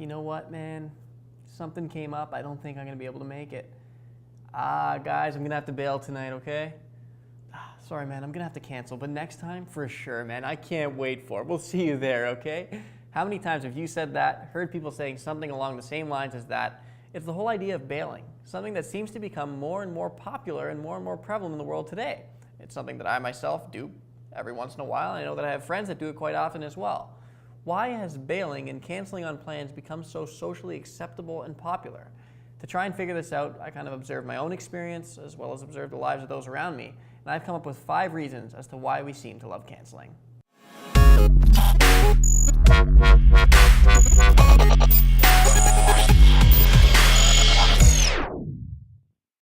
you know what, man? Something came up. I don't think I'm going to be able to make it. Guys, I'm going to have to bail tonight, okay? Sorry, man, I'm going to have to cancel, but next time, for sure, man. I can't wait for it. We'll see you there, okay? How many times have you said that, heard people saying something along the same lines as that? It's the whole idea of bailing, something that seems to become more and more popular and more prevalent in the world today. It's something that I myself do every once in a while. I know that I have friends that do it quite often as well. Why has bailing and canceling on plans become so socially acceptable and popular? To try and figure this out, I kind of observed my own experience as well as observed the lives of those around me, and I've come up with 5 reasons as to why we seem to love canceling.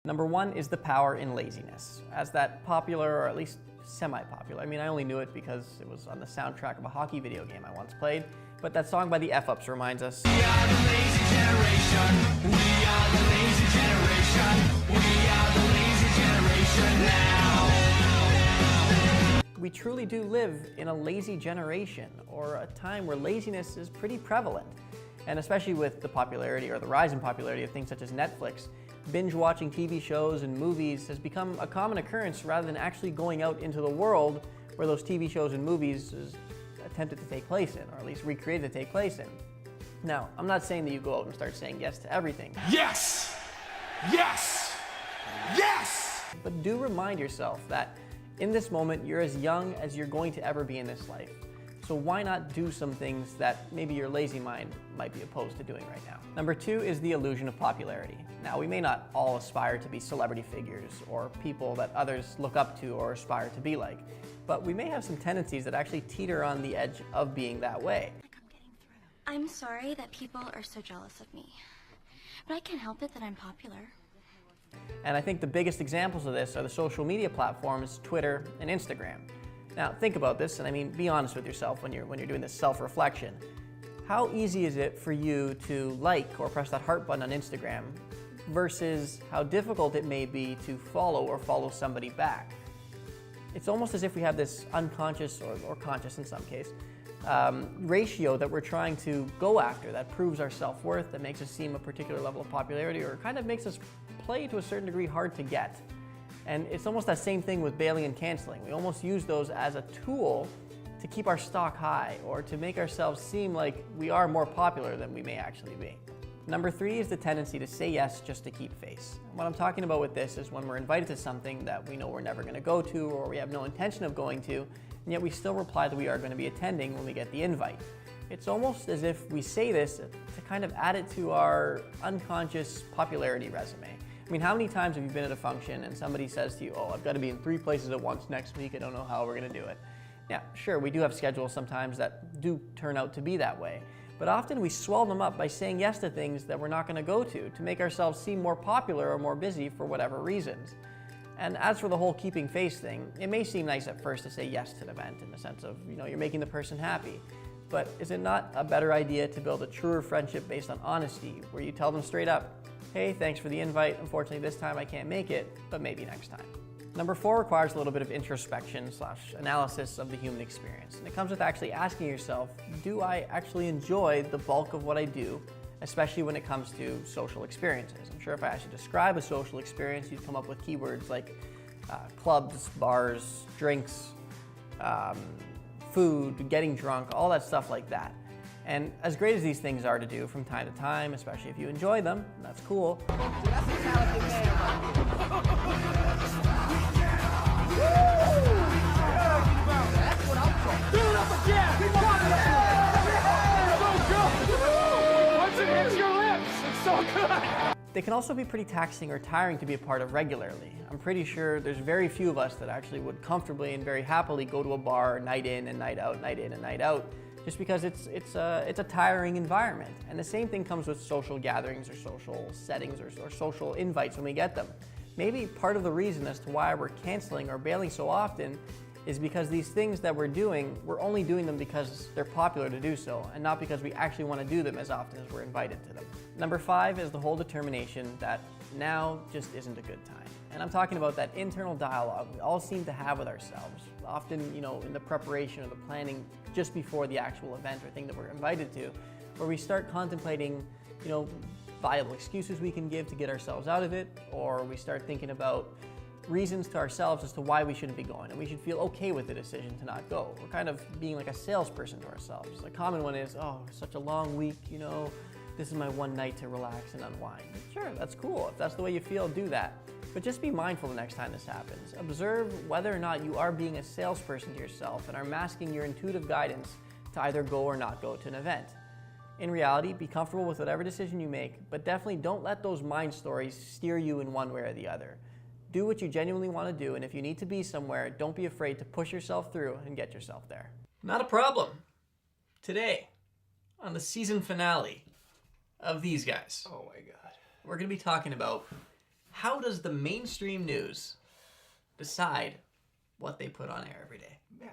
Number 1 is the power in laziness. As that popular, or at least semi-popular, I mean, I only knew it because it was on the soundtrack of a hockey video game I once played, but that song by the F-Ups reminds us, "We are the lazy generation, we are the lazy generation, we are the lazy generation now." We truly do live in a lazy generation, or a time where laziness is pretty prevalent. And especially with the popularity, or the rise in popularity of things such as Netflix, binge-watching TV shows and movies has become a common occurrence rather than actually going out into the world where those TV shows and movies is attempted to take place in, or at least recreated to take place in. Now, I'm not saying that you go out and start saying yes to everything. Yes! Yes! Yes! But do remind yourself that in this moment, you're as young as you're going to ever be in this life. So why not do some things that maybe your lazy mind might be opposed to doing right now? Number 2 is the illusion of popularity. Now, we may not all aspire to be celebrity figures or people that others look up to or aspire to be like, but we may have some tendencies that actually teeter on the edge of being that way. I'm sorry that people are so jealous of me, but I can't help it that I'm popular. And I think the biggest examples of this are the social media platforms, Twitter and Instagram. Now, think about this, and I mean, be honest with yourself when you're doing this self-reflection. How easy is it for you to like or press that heart button on Instagram versus how difficult it may be to follow somebody back? It's almost as if we have this unconscious, or conscious in some case, ratio that we're trying to go after that proves our self-worth, that makes us seem a particular level of popularity, or kind of makes us play to a certain degree hard to get. And it's almost that same thing with bailing and canceling. We almost use those as a tool to keep our stock high, or to make ourselves seem like we are more popular than we may actually be. Number 3 is the tendency to say yes just to keep face. What I'm talking about with this is when we're invited to something that we know we're never going to go to, or we have no intention of going to, and yet we still reply that we are going to be attending when we get the invite. It's almost as if we say this to kind of add it to our unconscious popularity resume. I mean, how many times have you been at a function and somebody says to you, "Oh, I've got to be in 3 places at once next week, I don't know how we're going to do it." Yeah, sure, we do have schedules sometimes that do turn out to be that way, but often we swell them up by saying yes to things that we're not going to go to make ourselves seem more popular or more busy for whatever reasons. And as for the whole keeping face thing, it may seem nice at first to say yes to an event in the sense of, you're making the person happy. But is it not a better idea to build a truer friendship based on honesty, where you tell them straight up, "Hey, thanks for the invite. Unfortunately, this time I can't make it, but maybe next time." Number 4 requires a little bit of introspection/analysis of the human experience. And it comes with actually asking yourself, do I actually enjoy the bulk of what I do, especially when it comes to social experiences? I'm sure if I asked you to describe a social experience, you'd come up with keywords like clubs, bars, drinks, food, getting drunk, all that stuff like that. And as great as these things are to do from time to time, especially if you enjoy them, that's cool. They can also be pretty taxing or tiring to be a part of regularly. I'm pretty sure there's very few of us that actually would comfortably and very happily go to a bar night in and night out, night in and night out, just because it's a tiring environment. And the same thing comes with social gatherings or social settings or social invites when we get them. Maybe part of the reason as to why we're canceling or bailing so often is because these things that we're doing, we're only doing them because they're popular to do so, and not because we actually want to do them as often as we're invited to them. Number 5 is the whole determination that now just isn't a good time. And I'm talking about that internal dialogue we all seem to have with ourselves, often, in the preparation or the planning just before the actual event or thing that we're invited to, where we start contemplating, viable excuses we can give to get ourselves out of it, or we start thinking about reasons to ourselves as to why we shouldn't be going, and we should feel okay with the decision to not go. We're kind of being like a salesperson to ourselves. A common one is, oh, such a long week, this is my one night to relax and unwind. Sure, that's cool. If that's the way you feel, do that. But just be mindful the next time this happens. Observe whether or not you are being a salesperson to yourself and are masking your intuitive guidance to either go or not go to an event. In reality, be comfortable with whatever decision you make, but definitely don't let those mind stories steer you in one way or the other. Do what you genuinely want to do, and if you need to be somewhere, don't be afraid to push yourself through and get yourself there. Not a problem. Today, on the season finale of these guys, Oh my God. we're going to be talking about how does the mainstream news decide what they put on air every day. Yeah.